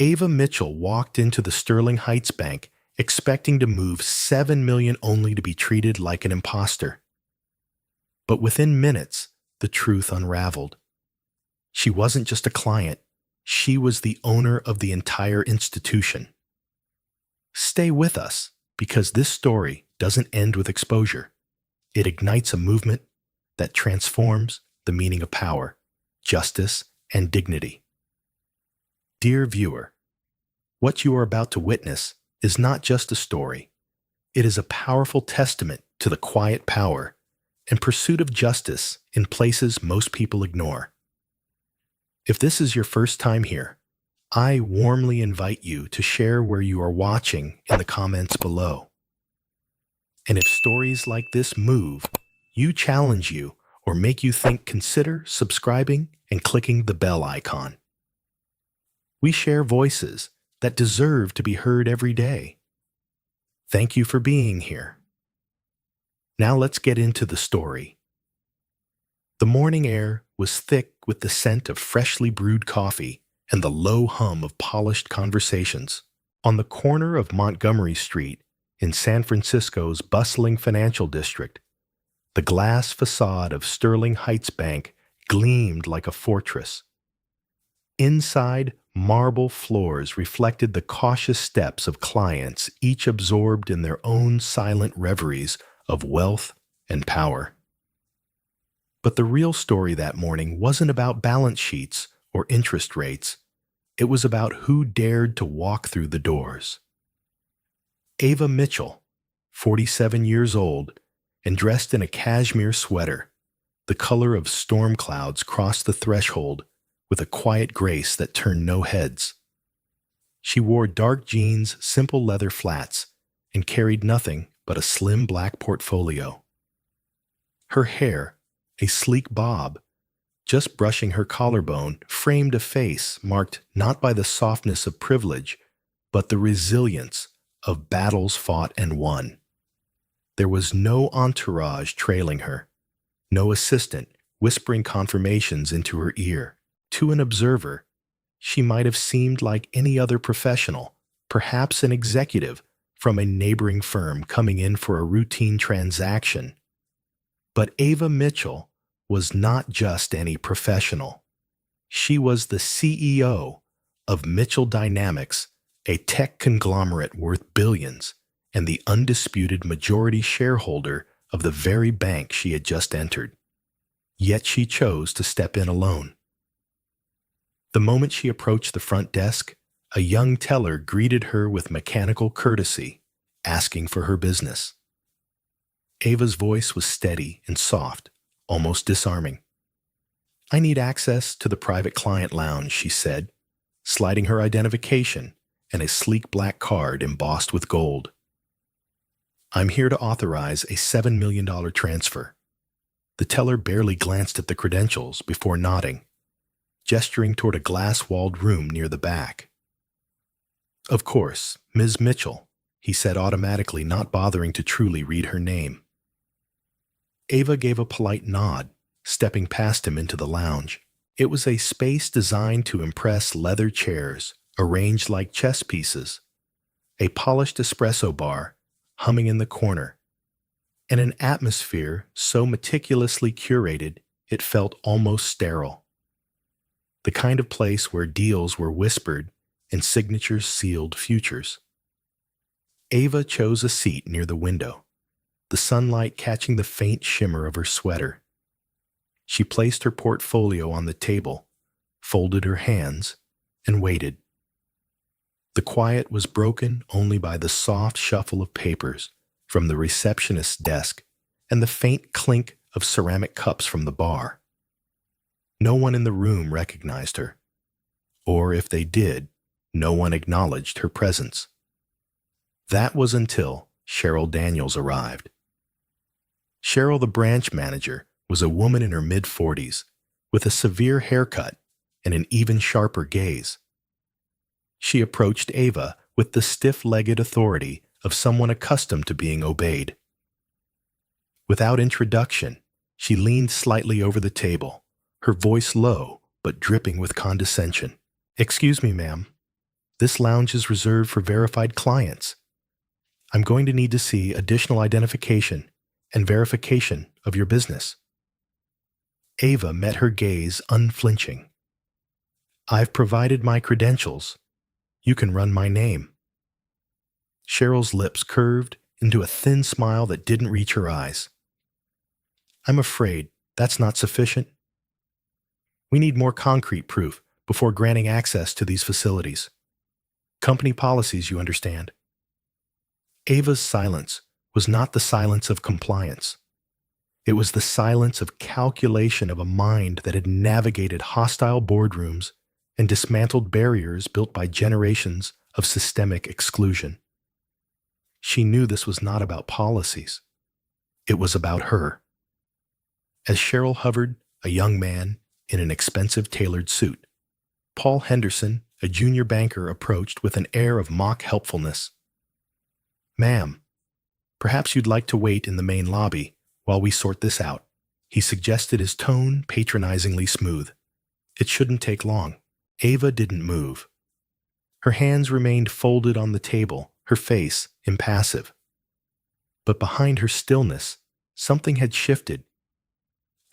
Ava Mitchell walked into the Sterling Heights Bank expecting to move $7 million only to be treated like an imposter. But within minutes, the truth unraveled. She wasn't just a client, she was the owner of the entire institution. Stay with us, because this story doesn't end with exposure. It ignites a movement that transforms the meaning of power, justice, and dignity. Dear viewer, what you are about to witness is not just a story. It is a powerful testament to the quiet power and pursuit of justice in places most people ignore. If this is your first time here, I warmly invite you to share where you are watching in the comments below. And if stories like this move you, challenge you, or make you think, consider subscribing and clicking the bell icon. We share voices that deserve to be heard every day. Thank you for being here. Now let's get into the story. The morning air was thick with the scent of freshly brewed coffee and the low hum of polished conversations. On the corner of Montgomery Street in San Francisco's bustling financial district, the glass facade of Sterling Heights Bank gleamed like a fortress. Inside, marble floors reflected the cautious steps of clients, each absorbed in their own silent reveries of wealth and power. But the real story that morning wasn't about balance sheets or interest rates. It was about who dared to walk through the doors. Ava Mitchell, 47 years old, and dressed in a cashmere sweater, the color of storm clouds, crossed the threshold with a quiet grace that turned no heads. She wore dark jeans, simple leather flats, and carried nothing but a slim black portfolio. Her hair, a sleek bob, just brushing her collarbone, framed a face marked not by the softness of privilege, but the resilience of battles fought and won. There was no entourage trailing her, no assistant whispering confirmations into her ear. To an observer, she might have seemed like any other professional, perhaps an executive from a neighboring firm coming in for a routine transaction. But Ava Mitchell was not just any professional. She was the CEO of Mitchell Dynamics, a tech conglomerate worth billions, and the undisputed majority shareholder of the very bank she had just entered. Yet she chose to step in alone. The moment she approached the front desk, a young teller greeted her with mechanical courtesy, asking for her business. Ava's voice was steady and soft, almost disarming. "I need access to the private client lounge," she said, sliding her identification and a sleek black card embossed with gold. "I'm here to authorize a $7 million transfer." The teller barely glanced at the credentials before nodding, gesturing toward a glass-walled room near the back. "Of course, Ms. Mitchell," he said automatically, not bothering to truly read her name. Ava gave a polite nod, stepping past him into the lounge. It was a space designed to impress: leather chairs, arranged like chess pieces, a polished espresso bar humming in the corner, and an atmosphere so meticulously curated it felt almost sterile. The kind of place where deals were whispered and signatures sealed futures. Ava chose a seat near the window, the sunlight catching the faint shimmer of her sweater. She placed her portfolio on the table, folded her hands, and waited. The quiet was broken only by the soft shuffle of papers from the receptionist's desk and the faint clink of ceramic cups from the bar. No one in the room recognized her, or if they did, no one acknowledged her presence. That was until Cheryl Daniels arrived. Cheryl, the branch manager, was a woman in her mid-40s, with a severe haircut and an even sharper gaze. She approached Ava with the stiff-legged authority of someone accustomed to being obeyed. Without introduction, she leaned slightly over the table, her voice low but dripping with condescension. "Excuse me, ma'am. This lounge is reserved for verified clients. I'm going to need to see additional identification and verification of your business." Ava met her gaze unflinching. "I've provided my credentials. You can run my name." Cheryl's lips curved into a thin smile that didn't reach her eyes. "I'm afraid that's not sufficient. We need more concrete proof before granting access to these facilities. Company policies, you understand." Ava's silence was not the silence of compliance. It was the silence of calculation of a mind that had navigated hostile boardrooms and dismantled barriers built by generations of systemic exclusion. She knew this was not about policies. It was about her. As Cheryl hovered, a young man in an expensive tailored suit, Paul Henderson, a junior banker, approached with an air of mock helpfulness. "Ma'am, perhaps you'd like to wait in the main lobby while we sort this out," he suggested, his tone patronizingly smooth. "It shouldn't take long." Ava didn't move. Her hands remained folded on the table, her face impassive. But behind her stillness, something had shifted.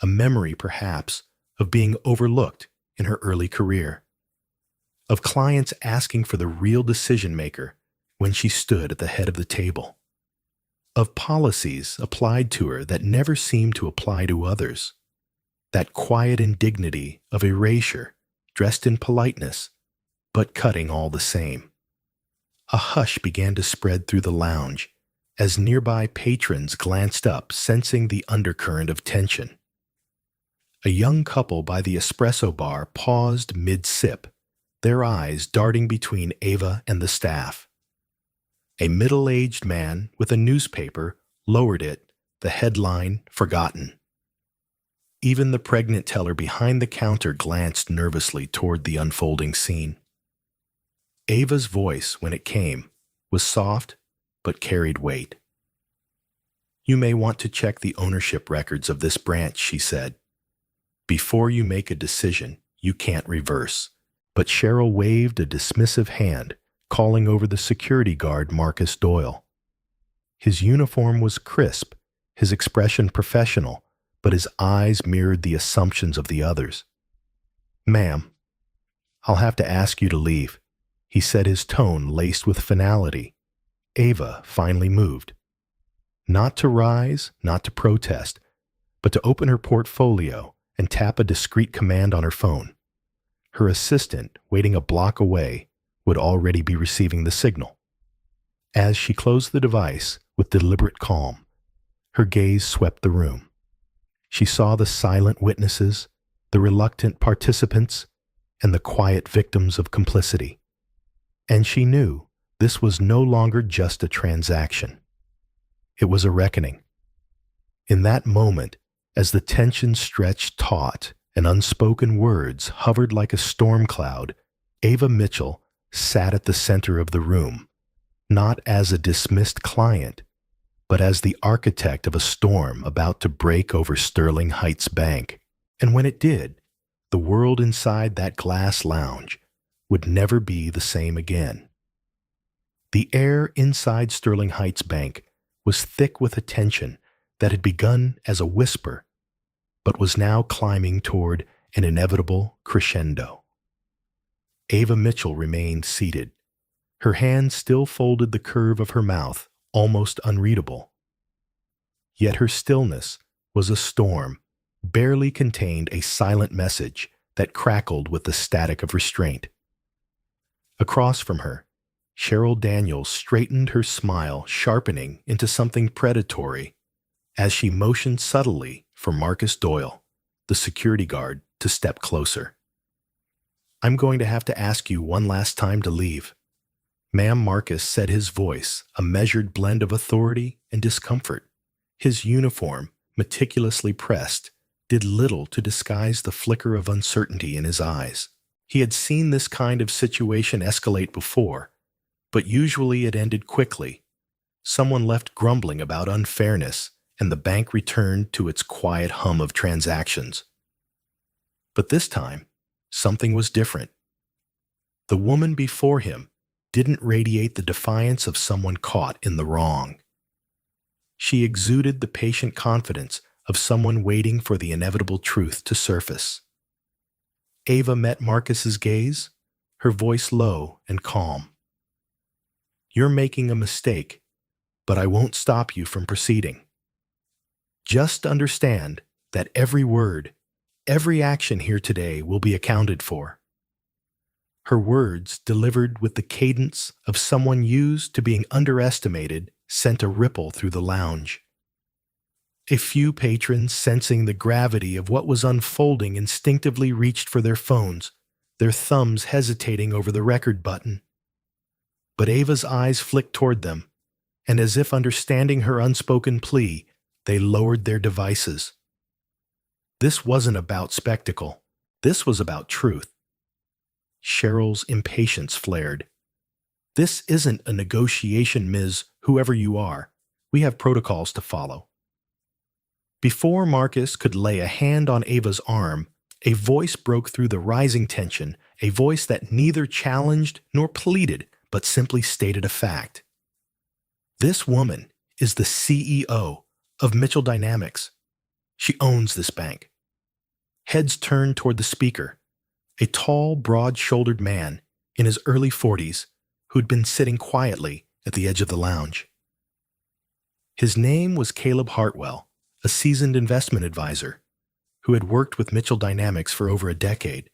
A memory, perhaps, of being overlooked in her early career. Of clients asking for the real decision-maker when she stood at the head of the table. Of policies applied to her that never seemed to apply to others. That quiet indignity of erasure, dressed in politeness, but cutting all the same. A hush began to spread through the lounge as nearby patrons glanced up, sensing the undercurrent of tension. A young couple by the espresso bar paused mid-sip, their eyes darting between Ava and the staff. A middle-aged man with a newspaper lowered it, the headline "Forgotten." Even the pregnant teller behind the counter glanced nervously toward the unfolding scene. Ava's voice, when it came, was soft but carried weight. "You may want to check the ownership records of this branch," she said. "Before you make a decision, you can't reverse." But Cheryl waved a dismissive hand, calling over the security guard Marcus Doyle. His uniform was crisp, his expression professional, but his eyes mirrored the assumptions of the others. "Ma'am, I'll have to ask you to leave," he said, his tone laced with finality. Ava finally moved. Not to rise, not to protest, but to open her portfolio and tap a discreet command on her phone. Her assistant, waiting a block away, would already be receiving the signal. As she closed the device with deliberate calm, her gaze swept the room. She saw the silent witnesses, the reluctant participants, and the quiet victims of complicity. And she knew this was no longer just a transaction. It was a reckoning. In that moment, as the tension stretched taut and unspoken words hovered like a storm cloud, Ava Mitchell sat at the center of the room, not as a dismissed client, but as the architect of a storm about to break over Sterling Heights Bank. And when it did, the world inside that glass lounge would never be the same again. The air inside Sterling Heights Bank was thick with a tension that had begun as a whisper, but was now climbing toward an inevitable crescendo. Ava Mitchell remained seated. Her hand still folded the curve of her mouth, almost unreadable. Yet her stillness was a storm, barely contained a silent message that crackled with the static of restraint. Across from her, Cheryl Daniels straightened her smile, sharpening into something predatory, as she motioned subtly for Marcus Doyle, the security guard, to step closer. "I'm going to have to ask you one last time to leave." Ma'am, Marcus said, his voice a measured blend of authority and discomfort. His uniform, meticulously pressed, did little to disguise the flicker of uncertainty in his eyes. He had seen this kind of situation escalate before, but usually it ended quickly. Someone left grumbling about unfairness, and the bank returned to its quiet hum of transactions. But this time, something was different. The woman before him didn't radiate the defiance of someone caught in the wrong. She exuded the patient confidence of someone waiting for the inevitable truth to surface. Ava met Marcus's gaze, her voice low and calm. "You're making a mistake, but I won't stop you from proceeding. Just understand that every word, every action here today will be accounted for." Her words, delivered with the cadence of someone used to being underestimated, sent a ripple through the lounge. A few patrons, sensing the gravity of what was unfolding, instinctively reached for their phones, their thumbs hesitating over the record button. But Ava's eyes flicked toward them, and as if understanding her unspoken plea, they lowered their devices. This wasn't about spectacle. This was about truth. Cheryl's impatience flared. "This isn't a negotiation, Ms. Whoever you are. We have protocols to follow." Before Marcus could lay a hand on Ava's arm, a voice broke through the rising tension, a voice that neither challenged nor pleaded, but simply stated a fact. "This woman is the CEO of Mitchell Dynamics. She owns this bank." Heads turned toward the speaker, a tall, broad-shouldered man in his early 40s who'd been sitting quietly at the edge of the lounge. His name was Caleb Hartwell, a seasoned investment advisor who had worked with Mitchell Dynamics for over a decade.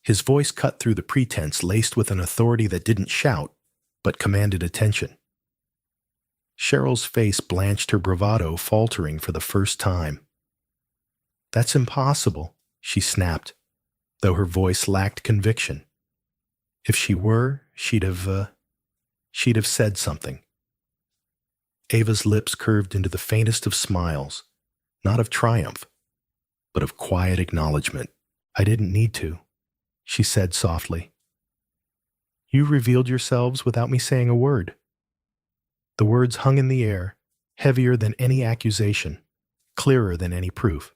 His voice cut through the pretense, laced with an authority that didn't shout, but commanded attention. Cheryl's face blanched, her bravado faltering for the first time. "That's impossible," she snapped, though her voice lacked conviction. If she were, she'd have said something. Ava's lips curved into the faintest of smiles, not of triumph, but of quiet acknowledgement. "I didn't need to," she said softly. "You revealed yourselves without me saying a word." The words hung in the air, heavier than any accusation, clearer than any proof.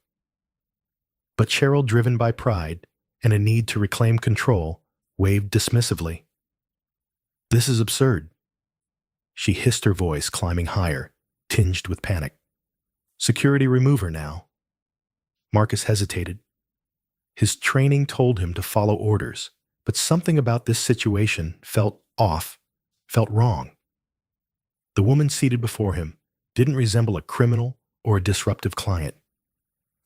But Cheryl, driven by pride and a need to reclaim control, waved dismissively. "This is absurd." She hissed, her voice climbing higher, tinged with panic. "Security, remove her now." Marcus hesitated. His training told him to follow orders, but something about this situation felt off, felt wrong. The woman seated before him didn't resemble a criminal or a disruptive client.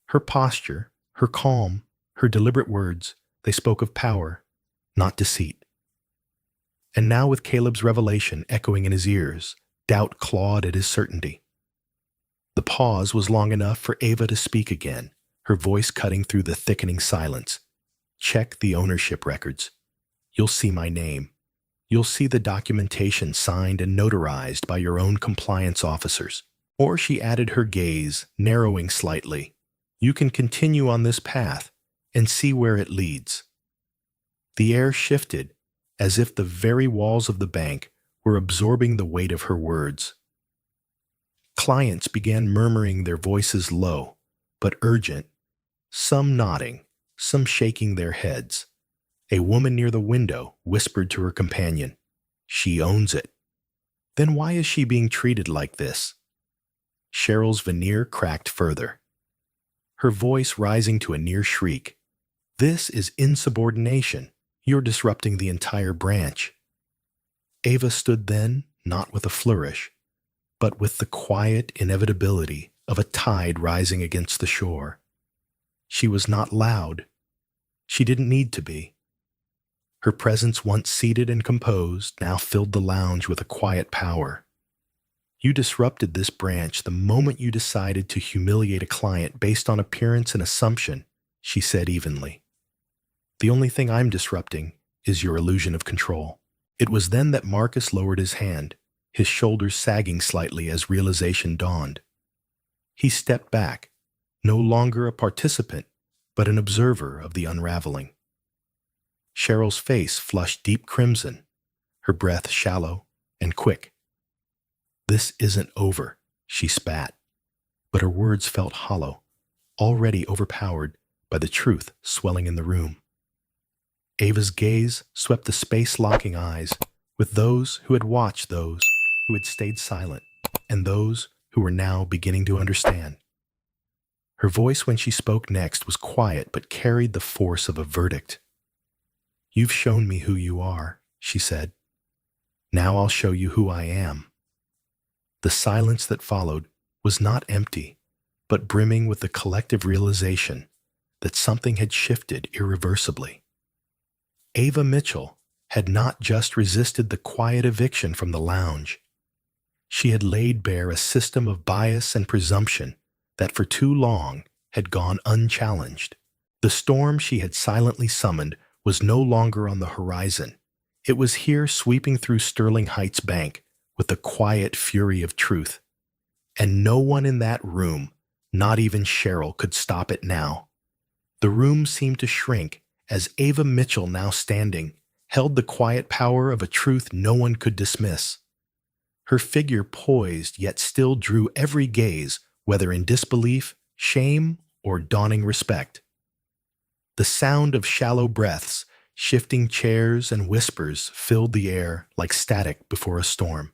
Her posture, her calm, her deliberate words, they spoke of power, not deceit. And now, with Caleb's revelation echoing in his ears, doubt clawed at his certainty. The pause was long enough for Ava to speak again, her voice cutting through the thickening silence. "Check the ownership records. You'll see my name. You'll see the documentation signed and notarized by your own compliance officers." Or, she added, her gaze narrowing slightly, "You can continue on this path and see where it leads." The air shifted, as if the very walls of the bank were absorbing the weight of her words. Clients began murmuring, their voices low, but urgent, some nodding, some shaking their heads. A woman near the window whispered to her companion, "She owns it." Then why is she being treated like this? Cheryl's veneer cracked further, her voice rising to a near shriek. "This is insubordination. You're disrupting the entire branch." Ava stood then, not with a flourish, but with the quiet inevitability of a tide rising against the shore. She was not loud. She didn't need to be. Her presence, once seated and composed, now filled the lounge with a quiet power. "You disrupted this branch the moment you decided to humiliate a client based on appearance and assumption," she said evenly. "The only thing I'm disrupting is your illusion of control." It was then that Marcus lowered his hand, his shoulders sagging slightly as realization dawned. He stepped back, no longer a participant, but an observer of the unraveling. Cheryl's face flushed deep crimson, her breath shallow and quick. "This isn't over," she spat, but her words felt hollow, already overpowered by the truth swelling in the room. Ava's gaze swept the space-locking eyes with those who had watched those who had stayed silent and those who were now beginning to understand. Her voice when she spoke next was quiet but carried the force of a verdict. "You've shown me who you are," she said. "Now I'll show you who I am." The silence that followed was not empty, but brimming with the collective realization that something had shifted irreversibly. Ava Mitchell had not just resisted the quiet eviction from the lounge. She had laid bare a system of bias and presumption that for too long had gone unchallenged. The storm she had silently summoned was no longer on the horizon. It was here sweeping through Sterling Heights Bank with the quiet fury of truth. And no one in that room, not even Cheryl, could stop it now. The room seemed to shrink as Ava Mitchell, now standing, held the quiet power of a truth no one could dismiss. Her figure poised yet still drew every gaze, whether in disbelief, shame, or dawning respect. The sound of shallow breaths, shifting chairs, and whispers filled the air like static before a storm.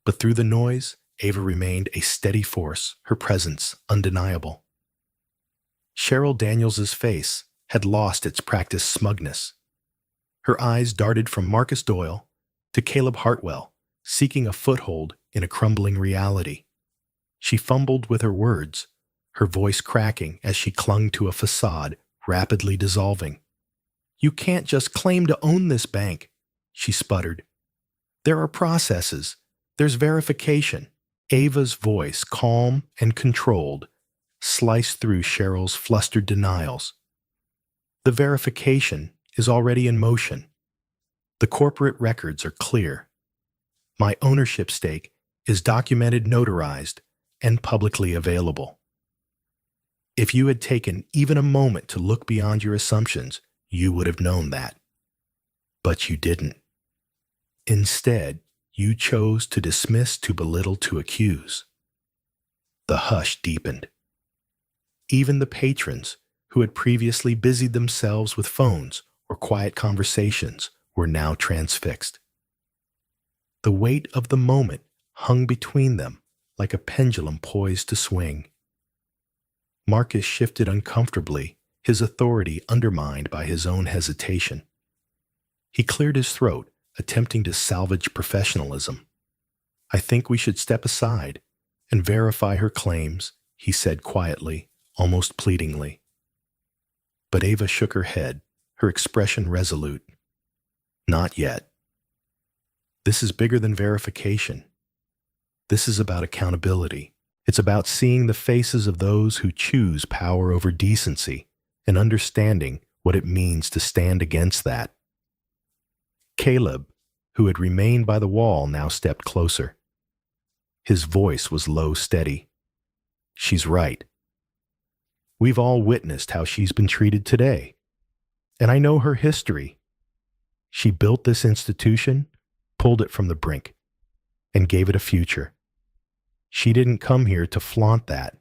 But through the noise, Ava remained a steady force, her presence undeniable. Cheryl Daniels's face had lost its practiced smugness. Her eyes darted from Marcus Doyle to Caleb Hartwell, seeking a foothold in a crumbling reality. She fumbled with her words, her voice cracking as she clung to a facade rapidly dissolving. "You can't just claim to own this bank," she sputtered. "There are processes. There's verification." Ava's voice, calm and controlled, sliced through Cheryl's flustered denials. "The verification is already in motion. The corporate records are clear. My ownership stake is documented, notarized, and publicly available. If you had taken even a moment to look beyond your assumptions, you would have known that. But you didn't. Instead, you chose to dismiss, to belittle, to accuse." The hush deepened. Even the patrons, who had previously busied themselves with phones or quiet conversations, were now transfixed. The weight of the moment hung between them like a pendulum poised to swing. Marcus shifted uncomfortably, his authority undermined by his own hesitation. He cleared his throat, attempting to salvage professionalism. "I think we should step aside and verify her claims," he said quietly, almost pleadingly. But Ava shook her head, her expression resolute. "Not yet. This is bigger than verification. This is about accountability. It's about seeing the faces of those who choose power over decency and understanding what it means to stand against that." Caleb, who had remained by the wall, now stepped closer. His voice was low, steady. "She's right. We've all witnessed how she's been treated today. And I know her history. She built this institution, pulled it from the brink, and gave it a future. She didn't come here to flaunt that.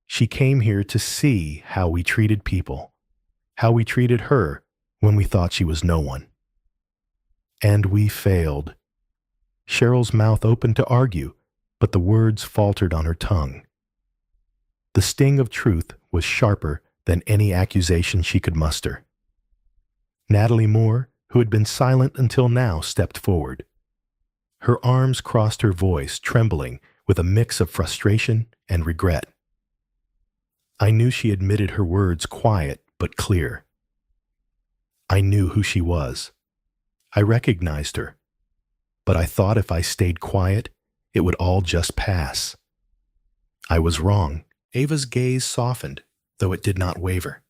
She came here to see how we treated people, how we treated her when we thought she was no one. And we failed." Cheryl's mouth opened to argue, but the words faltered on her tongue. The sting of truth was sharper than any accusation she could muster. Natalie Moore, who had been silent until now, stepped forward. Her arms crossed her voice, trembling with a mix of frustration and regret. I knew she admitted her words quiet but clear. I knew who she was. I recognized her, but I thought if I stayed quiet, it would all just pass. I was wrong. Ava's gaze softened, though it did not waver.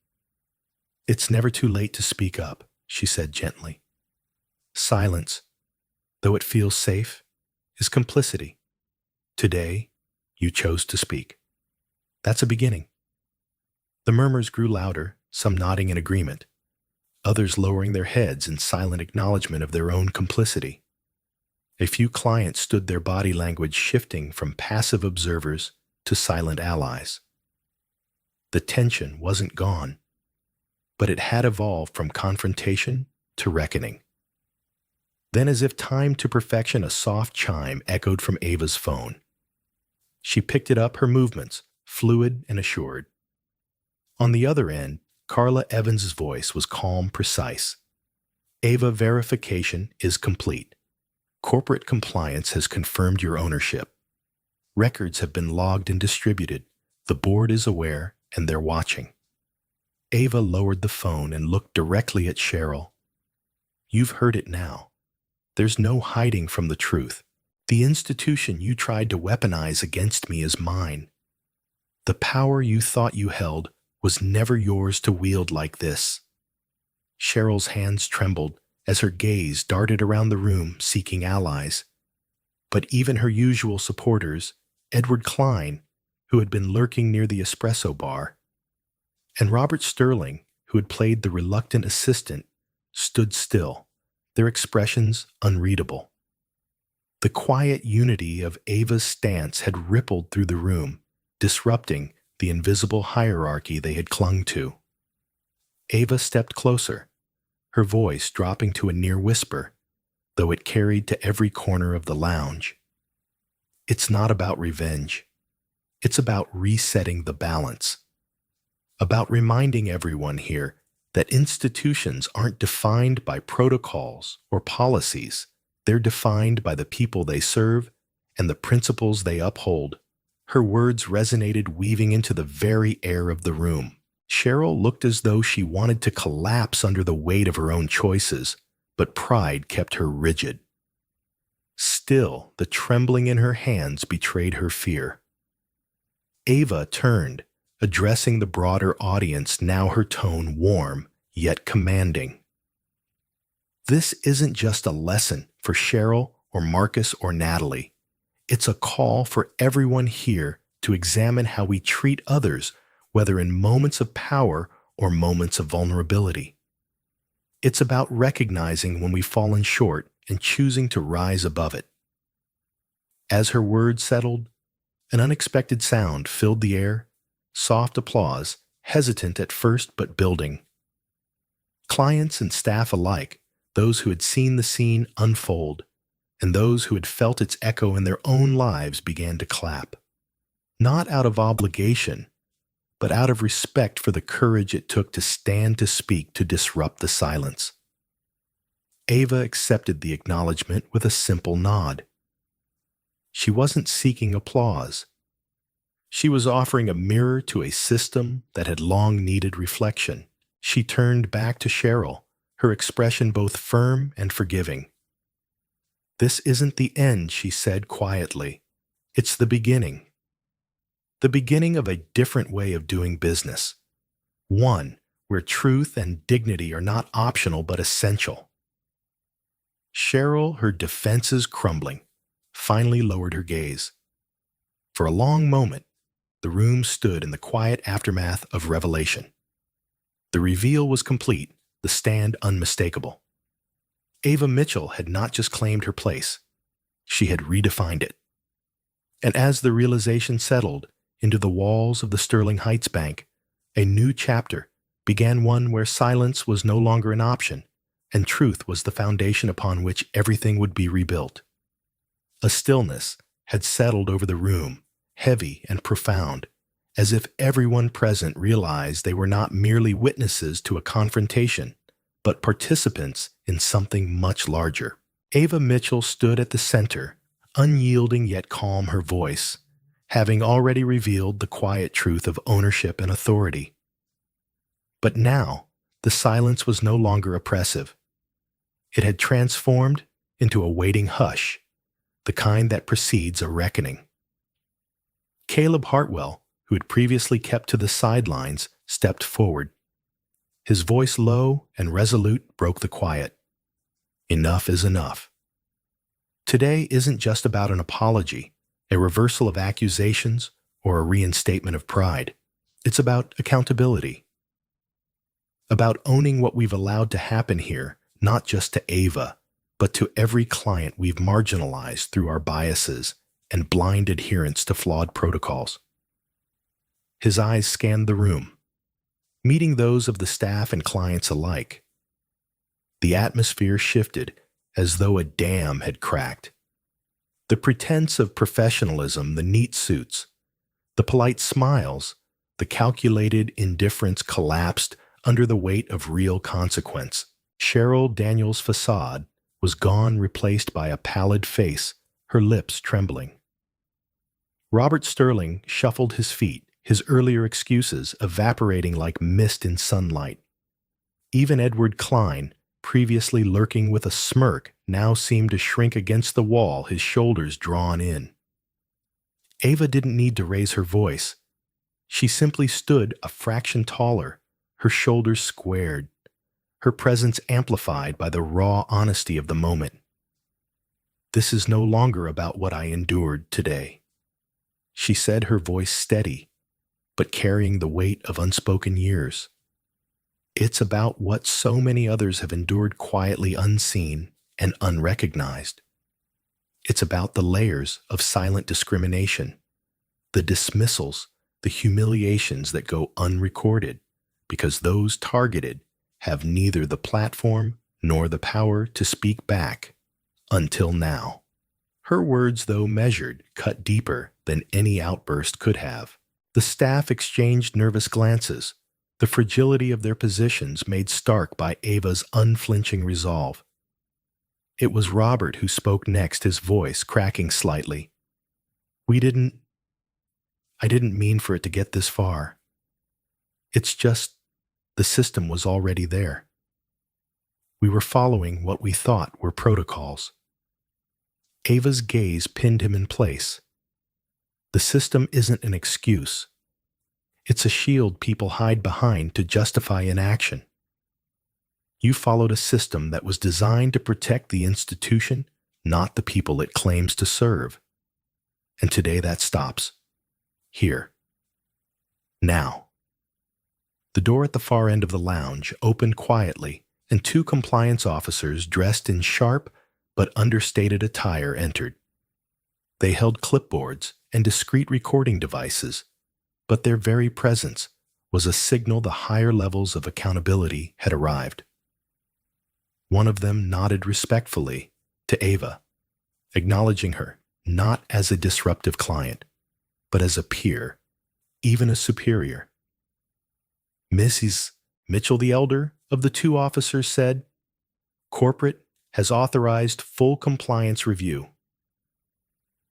"It's never too late to speak up," she said gently. "Silence, though it feels safe, is complicity. Today, you chose to speak. That's a beginning." The murmurs grew louder, some nodding in agreement, others lowering their heads in silent acknowledgement of their own complicity. A few clients stood, their body language shifting from passive observers to silent allies. The tension wasn't gone, but it had evolved from confrontation to reckoning. Then, as if timed to perfection, a soft chime echoed from Ava's phone. She picked it up, her movements fluid and assured. On the other end, Carla Evans's voice was calm, precise. Ava, verification is complete. Corporate compliance has confirmed your ownership. Records have been logged and distributed. The board is aware, and they're watching. Ava lowered the phone and looked directly at Cheryl. You've heard it now. There's no hiding from the truth. The institution you tried to weaponize against me is mine. The power you thought you held was never yours to wield like this. Cheryl's hands trembled as her gaze darted around the room seeking allies. But even her usual supporters, Edward Klein, who had been lurking near the espresso bar, and Robert Sterling, who had played the reluctant assistant, stood still, their expressions unreadable. The quiet unity of Ava's stance had rippled through the room, disrupting the invisible hierarchy they had clung to. Ava stepped closer, her voice dropping to a near whisper, though it carried to every corner of the lounge. It's not about revenge. It's about resetting the balance. About reminding everyone here that institutions aren't defined by protocols or policies. They're defined by the people they serve and the principles they uphold. Her words resonated, weaving into the very air of the room. Cheryl looked as though she wanted to collapse under the weight of her own choices, but pride kept her rigid. Still, the trembling in her hands betrayed her fear. Ava turned, addressing the broader audience, now her tone warm, yet commanding. This isn't just a lesson for Cheryl or Marcus or Natalie. It's a call for everyone here to examine how we treat others, whether in moments of power or moments of vulnerability. It's about recognizing when we've fallen short and choosing to rise above it. As her words settled, an unexpected sound filled the air, soft applause, hesitant at first but building. Clients and staff alike, those who had seen the scene unfold, and those who had felt its echo in their own lives, began to clap. Not out of obligation, but out of respect for the courage it took to stand to speak to disrupt the silence. Ava accepted the acknowledgement with a simple nod. She wasn't seeking applause. She was offering a mirror to a system that had long needed reflection. She turned back to Cheryl, her expression both firm and forgiving. This isn't the end, she said quietly. It's the beginning. The beginning of a different way of doing business. One where truth and dignity are not optional but essential. Cheryl, her defenses crumbling, finally lowered her gaze. For a long moment, the room stood in the quiet aftermath of revelation. The reveal was complete, the stand unmistakable. Ava Mitchell had not just claimed her place, she had redefined it. And as the realization settled into the walls of the Sterling Heights Bank, a new chapter began, one where silence was no longer an option, and truth was the foundation upon which everything would be rebuilt. A stillness had settled over the room, heavy and profound, as if everyone present realized they were not merely witnesses to a confrontation, but participants in something much larger. Ava Mitchell stood at the center, unyielding yet calm, her voice, having already revealed the quiet truth of ownership and authority. But now, the silence was no longer oppressive. It had transformed into a waiting hush, the kind that precedes a reckoning. Caleb Hartwell, who had previously kept to the sidelines, stepped forward. His voice, low and resolute, broke the quiet. Enough is enough. Today isn't just about an apology, a reversal of accusations, or a reinstatement of pride. It's about accountability. About owning what we've allowed to happen here, not just to Ava, but to every client we've marginalized through our biases and blind adherence to flawed protocols. His eyes scanned the room. meeting those of the staff and clients alike. The atmosphere shifted as though a dam had cracked. The pretense of professionalism, the neat suits, the polite smiles, the calculated indifference collapsed under the weight of real consequence. Cheryl Daniels' facade was gone, replaced by a pallid face, her lips trembling. Robert Sterling shuffled his feet, his earlier excuses evaporating like mist in sunlight. Even Edward Klein, previously lurking with a smirk, now seemed to shrink against the wall, his shoulders drawn in. Ava didn't need to raise her voice. She simply stood a fraction taller, her shoulders squared, her presence amplified by the raw honesty of the moment. "This is no longer about what I endured today," she said, her voice steady, but carrying the weight of unspoken years. "It's about what so many others have endured quietly, unseen and unrecognized. It's about the layers of silent discrimination, the dismissals, the humiliations that go unrecorded, because those targeted have neither the platform nor the power to speak back, until now." Her words, though measured, cut deeper than any outburst could have. The staff exchanged nervous glances, the fragility of their positions made stark by Ava's unflinching resolve. It was Robert who spoke next, his voice cracking slightly. I didn't mean for it to get this far. It's just, the system was already there. We were following what we thought were protocols." Ava's gaze pinned him in place. The system isn't an excuse. It's a shield people hide behind to justify inaction. You followed a system that was designed to protect the institution, not the people it claims to serve. And today that stops. Here. Now. The door at the far end of the lounge opened quietly, and two compliance officers dressed in sharp but understated attire entered. They held clipboards and discreet recording devices, but their very presence was a signal the higher levels of accountability had arrived. One of them nodded respectfully to Ava, acknowledging her not as a disruptive client, but as a peer, even a superior. "Mrs. Mitchell, the elder of the two officers, said, corporate has authorized full compliance review.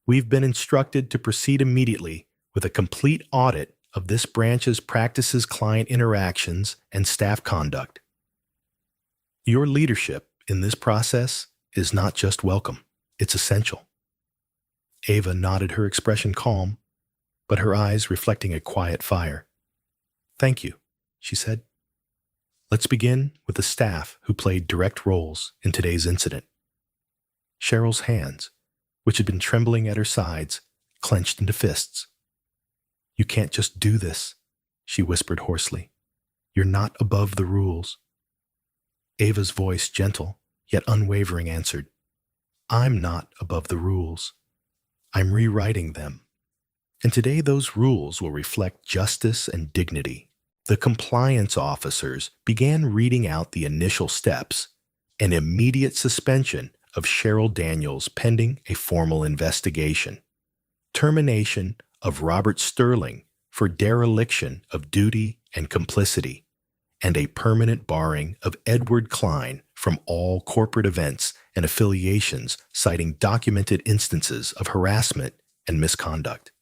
We've been instructed to proceed immediately with a complete audit of this branch's practices, client interactions, and staff conduct. Your leadership in this process is not just welcome, it's essential." Ava nodded, her expression calm, but her eyes reflecting a quiet fire. "Thank you," she said. "Let's begin with the staff who played direct roles in today's incident." Cheryl's hands, which had been trembling at her sides, clenched into fists. "You can't just do this," she whispered hoarsely. "You're not above the rules." Ava's voice, gentle yet unwavering, answered, "I'm not above the rules. I'm rewriting them. And today those rules will reflect justice and dignity." The compliance officers began reading out the initial steps: an immediate suspension of Cheryl Daniels pending a formal investigation, termination of Robert Sterling for dereliction of duty and complicity, and a permanent barring of Edward Klein from all corporate events and affiliations, citing documented instances of harassment and misconduct.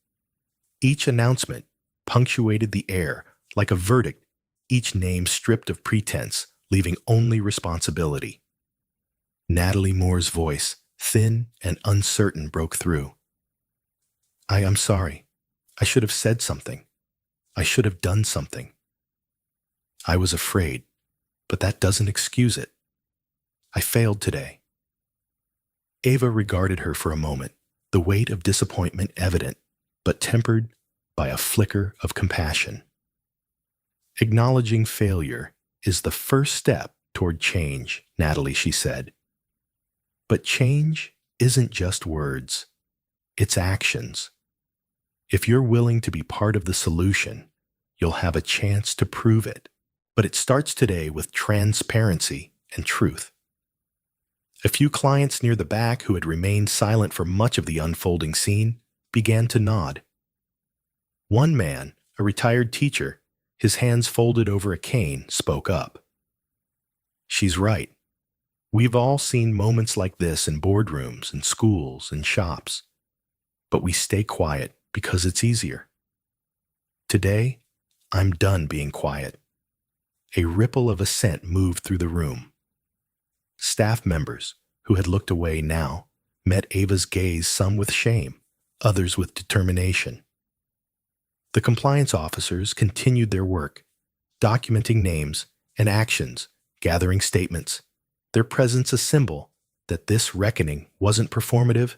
Each announcement punctuated the air like a verdict, each name stripped of pretense, leaving only responsibility. Natalie Moore's voice, thin and uncertain, broke through. I'm sorry. I should have said something. I should have done something. I was afraid, but that doesn't excuse it. I failed today." Ava regarded her for a moment, the weight of disappointment evident, but tempered by a flicker of compassion. "Acknowledging failure is the first step toward change, Natalie," she said. "But change isn't just words. It's actions. If you're willing to be part of the solution, you'll have a chance to prove it." But it starts today with transparency and truth. A few clients near the back who had remained silent for much of the unfolding scene began to nod. One man, a retired teacher, his hands folded over a cane, spoke up. "She's right. We've all seen moments like this in boardrooms, in schools, in shops. But we stay quiet because it's easier. Today, I'm done being quiet." A ripple of assent moved through the room. Staff members, who had looked away now, met Ava's gaze, some with shame, others with determination. The compliance officers continued their work, documenting names and actions, gathering statements, their presence a symbol that this reckoning wasn't performative,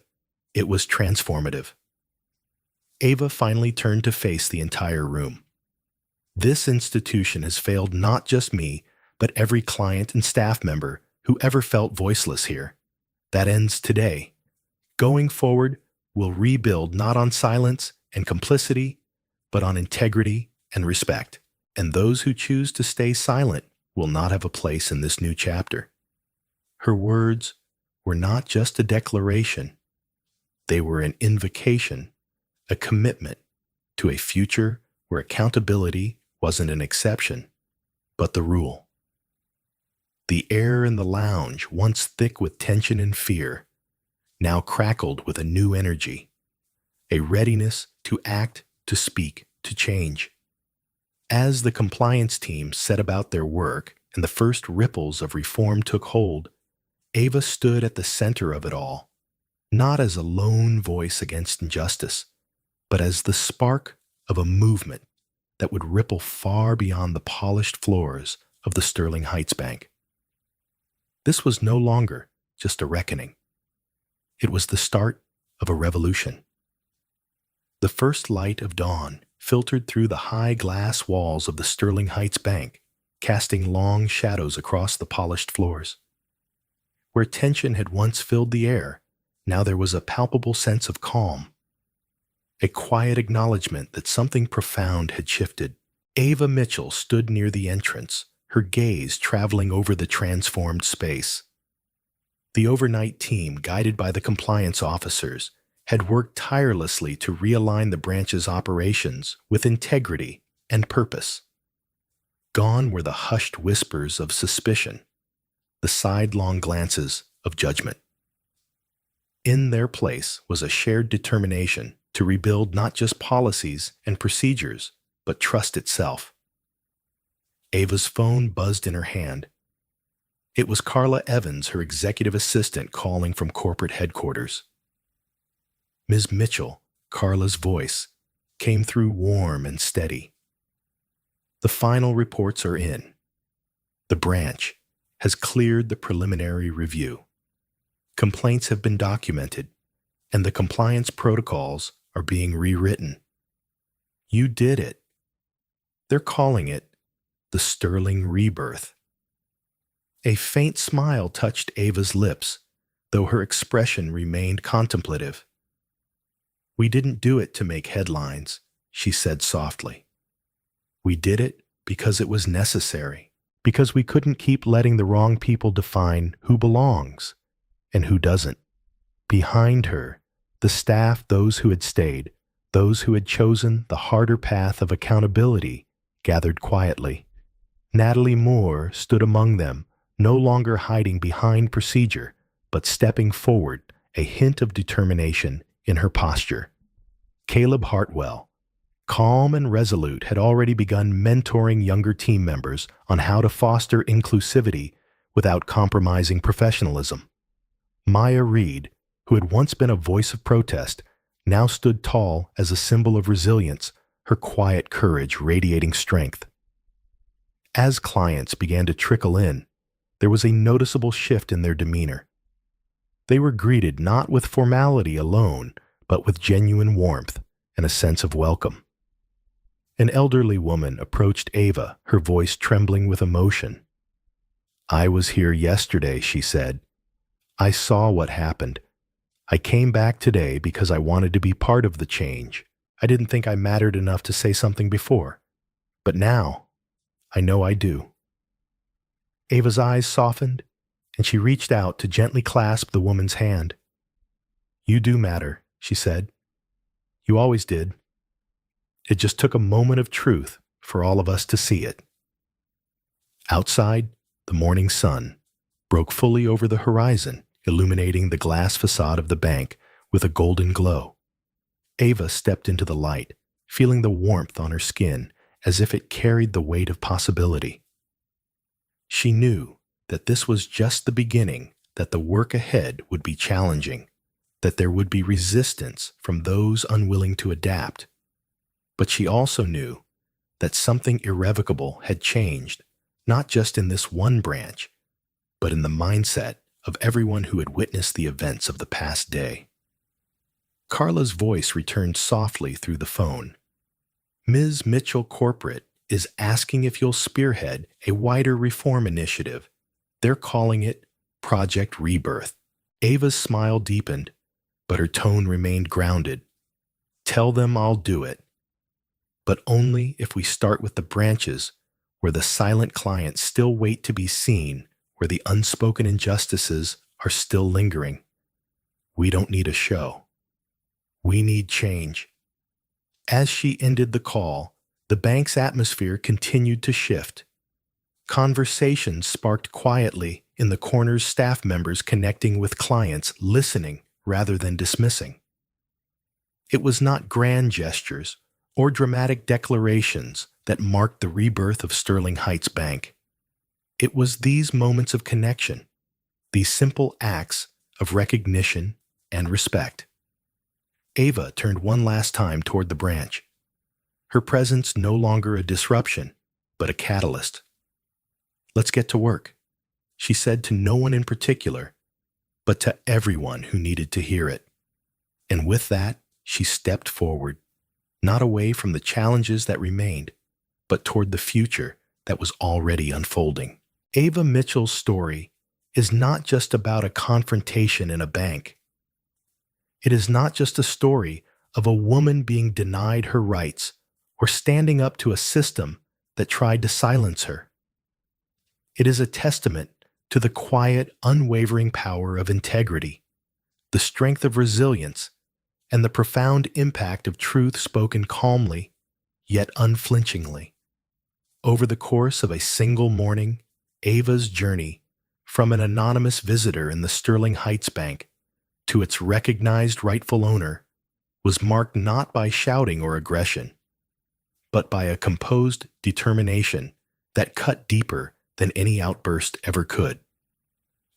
it was transformative. Ava finally turned to face the entire room. "This institution has failed not just me, but every client and staff member who ever felt voiceless here. That ends today. Going forward, we'll rebuild not on silence and complicity, but on integrity and respect. And those who choose to stay silent will not have a place in this new chapter." Her words were not just a declaration. They were an invocation, a commitment to a future where accountability wasn't an exception, but the rule. The air in the lounge, once thick with tension and fear, now crackled with a new energy, a readiness to act, to speak, to change. As the compliance team set about their work and the first ripples of reform took hold, Ava stood at the center of it all, not as a lone voice against injustice, but as the spark of a movement that would ripple far beyond the polished floors of the Sterling Heights Bank. This was no longer just a reckoning. It was the start of a revolution. The first light of dawn filtered through the high glass walls of the Sterling Heights Bank, casting long shadows across the polished floors. Where tension had once filled the air, now there was a palpable sense of calm, a quiet acknowledgement that something profound had shifted. Ava Mitchell stood near the entrance, her gaze traveling over the transformed space. The overnight team, guided by the compliance officers, had worked tirelessly to realign the branch's operations with integrity and purpose. Gone were the hushed whispers of suspicion, the sidelong glances of judgment. In their place was a shared determination to rebuild not just policies and procedures, but trust itself. Ava's phone buzzed in her hand. It was Carla Evans, her executive assistant, calling from corporate headquarters. "Ms. Mitchell," Carla's voice, came through warm and steady. "The final reports are in. The branch has cleared the preliminary review. Complaints have been documented, and the compliance protocols are being rewritten. You did it. They're calling it the Sterling Rebirth." A faint smile touched Ava's lips, though her expression remained contemplative. "We didn't do it to make headlines," she said softly. "We did it because it was necessary, because we couldn't keep letting the wrong people define who belongs and who doesn't." Behind her, the staff, those who had stayed, those who had chosen the harder path of accountability, gathered quietly. Natalie Moore stood among them, no longer hiding behind procedure, but stepping forward, a hint of determination in her posture. Caleb Hartwell, calm and resolute, had already begun mentoring younger team members on how to foster inclusivity without compromising professionalism. Maya Reed, who had once been a voice of protest, now stood tall as a symbol of resilience, her quiet courage radiating strength. As clients began to trickle in, there was a noticeable shift in their demeanor. They were greeted not with formality alone, but with genuine warmth and a sense of welcome. An elderly woman approached Ava, her voice trembling with emotion. "I was here yesterday," she said. "I saw what happened. I came back today because I wanted to be part of the change. I didn't think I mattered enough to say something before. But now, I know I do." Ava's eyes softened, and she reached out to gently clasp the woman's hand. "You do matter," she said. "You always did. It just took a moment of truth for all of us to see it." Outside, the morning sun broke fully over the horizon, illuminating the glass facade of the bank with a golden glow. Ava stepped into the light, feeling the warmth on her skin as if it carried the weight of possibility. She knew that this was just the beginning, that the work ahead would be challenging, that there would be resistance from those unwilling to adapt. But she also knew that something irrevocable had changed, not just in this one branch, but in the mindset of everyone who had witnessed the events of the past day. Carla's voice returned softly through the phone. "Ms. Mitchell Corporate is asking if you'll spearhead a wider reform initiative. They're calling it Project Rebirth." Ava's smile deepened, but her tone remained grounded. "Tell them I'll do it. But only if we start with the branches where the silent clients still wait to be seen, where the unspoken injustices are still lingering. We don't need a show. We need change." As she ended the call, the bank's atmosphere continued to shift. Conversations sparked quietly in the corner's staff members connecting with clients, listening rather than dismissing. It was not grand gestures or dramatic declarations that marked the rebirth of Sterling Heights Bank. It was these moments of connection, these simple acts of recognition and respect. Ava turned one last time toward the branch, her presence no longer a disruption, but a catalyst. "Let's get to work," she said to no one in particular, but to everyone who needed to hear it. And with that, she stepped forward, not away from the challenges that remained, but toward the future that was already unfolding. Ava Mitchell's story is not just about a confrontation in a bank. It is not just a story of a woman being denied her rights or standing up to a system that tried to silence her. It is a testament to the quiet, unwavering power of integrity, the strength of resilience, and the profound impact of truth spoken calmly, yet unflinchingly. Over the course of a single morning, Ava's journey from an anonymous visitor in the Sterling Heights Bank to its recognized rightful owner was marked not by shouting or aggression, but by a composed determination that cut deeper than any outburst ever could.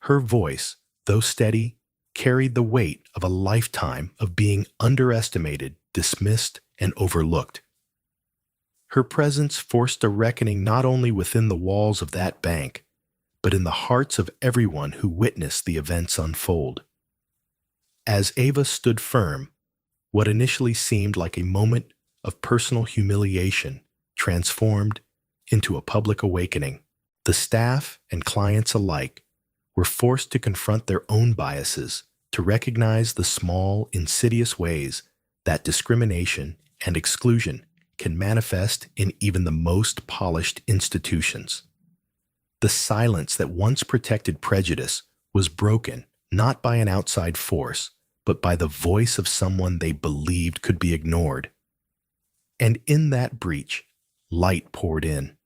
Her voice, though steady, carried the weight of a lifetime of being underestimated, dismissed, and overlooked. Her presence forced a reckoning not only within the walls of that bank, but in the hearts of everyone who witnessed the events unfold. As Ava stood firm, what initially seemed like a moment of personal humiliation transformed into a public awakening. The staff and clients alike were forced to confront their own biases, to recognize the small, insidious ways that discrimination and exclusion can manifest in even the most polished institutions. The silence that once protected prejudice was broken not by an outside force, but by the voice of someone they believed could be ignored. And in that breach, light poured in.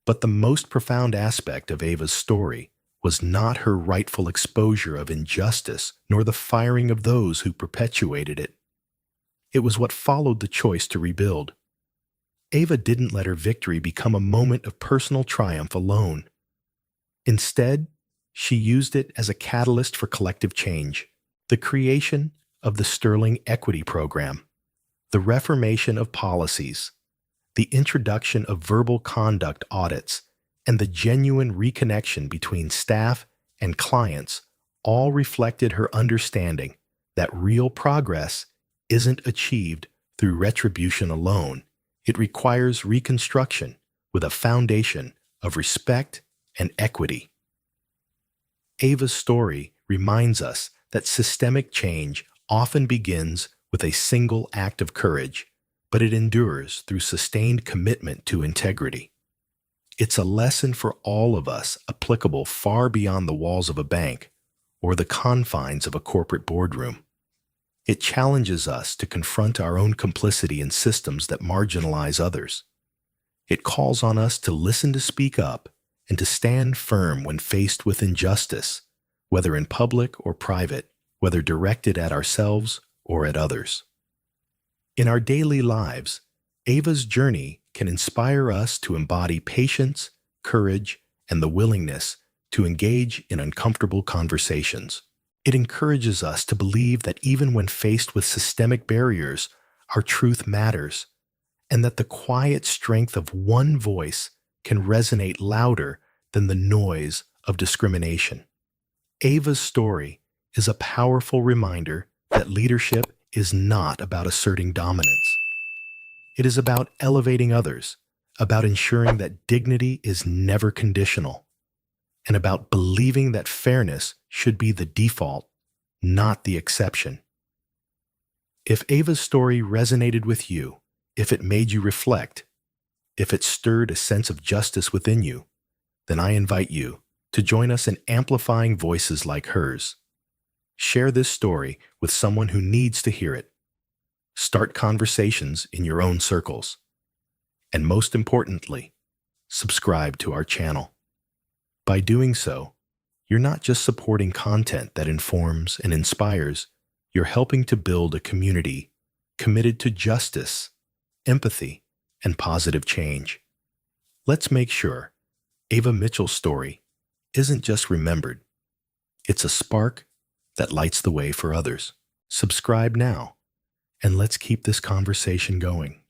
But the most profound aspect of Ava's story was not her rightful exposure of injustice, nor the firing of those who perpetuated it. It was what followed the choice to rebuild. Ava didn't let her victory become a moment of personal triumph alone. Instead, she used it as a catalyst for collective change. The creation of the Sterling Equity Program, the reformation of policies, the introduction of verbal conduct audits, and the genuine reconnection between staff and clients all reflected her understanding that real progress isn't achieved through retribution alone. It requires reconstruction with a foundation of respect and equity. Ava's story reminds us that systemic change often begins with a single act of courage, but it endures through sustained commitment to integrity. It's a lesson for all of us, applicable far beyond the walls of a bank or the confines of a corporate boardroom. It challenges us to confront our own complicity in systems that marginalize others. It calls on us to listen, to speak up, and to stand firm when faced with injustice, whether in public or private, whether directed at ourselves or at others. In our daily lives, Ava's journey can inspire us to embody patience, courage, and the willingness to engage in uncomfortable conversations. It encourages us to believe that even when faced with systemic barriers, our truth matters, and that the quiet strength of one voice can resonate louder than the noise of discrimination. Ava's story is a powerful reminder that leadership is not about asserting dominance. It is about elevating others, about ensuring that dignity is never conditional, and about believing that fairness should be the default, not the exception. If Ava's story resonated with you, if it made you reflect, if it stirred a sense of justice within you, then I invite you to join us in amplifying voices like hers. Share this story with someone who needs to hear it. Start conversations in your own circles. And most importantly, subscribe to our channel. By doing so, you're not just supporting content that informs and inspires, you're helping to build a community committed to justice, empathy, and positive change. Let's make sure Ava Mitchell's story isn't just remembered, it's a spark that lights the way for others. Subscribe now, and let's keep this conversation going.